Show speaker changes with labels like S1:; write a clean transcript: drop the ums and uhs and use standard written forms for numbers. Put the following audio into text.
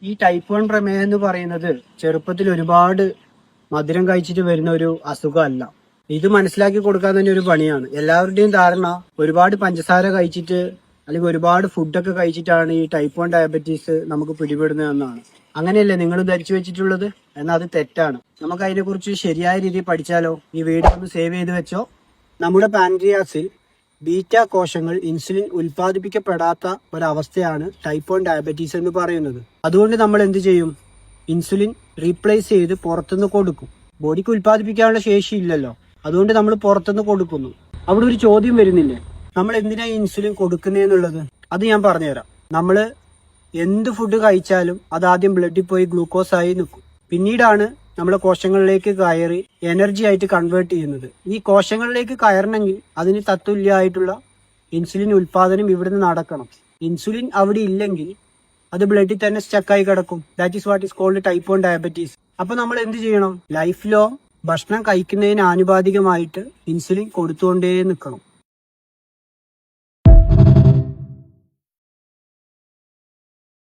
S1: ഈ ടൈപ്പ് 1 പ്രമേഹം എന്ന് പറയുന്നത് ചെറുപ്പത്തിൽ ഒരുപാട് മധുരം കഴിച്ചിട്ട് വരുന്ന ഒരു അസുഖമല്ല. ഇത് മനസ്സിലാക്കി കൊടുക്കാൻ തന്നെ ഒരു പണിയാണ്. എല്ലാവരുടെയും ധാരണ ഒരുപാട് പഞ്ചസാര കഴിച്ചിട്ട് അല്ലെങ്കിൽ ഒരുപാട് ഫുഡൊക്കെ കഴിച്ചിട്ടാണ് ഈ ടൈപ്പ് 1 ഡയബറ്റീസ് നമുക്ക് പിടിപെടുന്നതെന്നാണ്. അങ്ങനെയല്ലേ നിങ്ങൾ ധരിച്ചു വെച്ചിട്ടുള്ളത്? എന്നാൽ അത് തെറ്റാണ്. നമുക്ക് അതിനെക്കുറിച്ച് ശരിയായ രീതിയിൽ പഠിച്ചാലോ? ഈ വീഡിയോ ഒന്ന് സേവ് ചെയ്ത് വെച്ചോ. നമ്മുടെ പാൻക്രിയാസിൽ ബീറ്റ കോശങ്ങൾ ഇൻസുലിൻ ഉൽപ്പാദിപ്പിക്കപ്പെടാത്ത ഒരവസ്ഥയാണ് ടൈപ്പ് 1 ഡയബറ്റീസ് എന്ന് പറയുന്നത്. അതുകൊണ്ട് നമ്മൾ എന്ത് ചെയ്യും? ഇൻസുലിൻ റീപ്ലേസ് ചെയ്ത് പുറത്തുനിന്ന് കൊടുക്കും. ബോഡിക്ക് ഉൽപ്പാദിപ്പിക്കാനുള്ള ശേഷി ഇല്ലല്ലോ, അതുകൊണ്ട് നമ്മൾ പുറത്തുനിന്ന് കൊടുക്കുന്നു. അവിടെ ഒരു ചോദ്യം വരുന്നില്ലേ, നമ്മൾ എന്തിനാ ഇൻസുലിൻ കൊടുക്കുന്നതെന്നുള്ളത്? അത് ഞാൻ പറഞ്ഞുതരാം. നമ്മൾ എന്ത് ഫുഡ് കഴിച്ചാലും അത് ആദ്യം ബ്ലഡിൽ പോയി ഗ്ലൂക്കോസ് ആയി നിൽക്കും. പിന്നീടാണ് നമ്മളെ കോശങ്ങളിലേക്ക് കയറി എനർജി ആയിട്ട് കൺവേർട്ട് ചെയ്യുന്നത്. ഈ കോശങ്ങളിലേക്ക് കയറണമെങ്കിൽ അതിന് തത്തുല്യമായിട്ടുള്ള ഇൻസുലിൻ ഉൽപാദനം ഇവിടുന്ന് നടക്കണം. ഇൻസുലിൻ അവിടെ ഇല്ലെങ്കിൽ അത് ബ്ലഡിൽ തന്നെ സ്റ്റക്കായി കിടക്കും. That is what is called type 1 diabetes. അപ്പൊ നമ്മൾ എന്ത് ചെയ്യണം? ലൈഫ് ലോങ് ഭക്ഷണം കഴിക്കുന്നതിന് ആനുപാതികമായിട്ട് ഇൻസുലിൻ കൊടുത്തുകൊണ്ടേ നിൽക്കണം.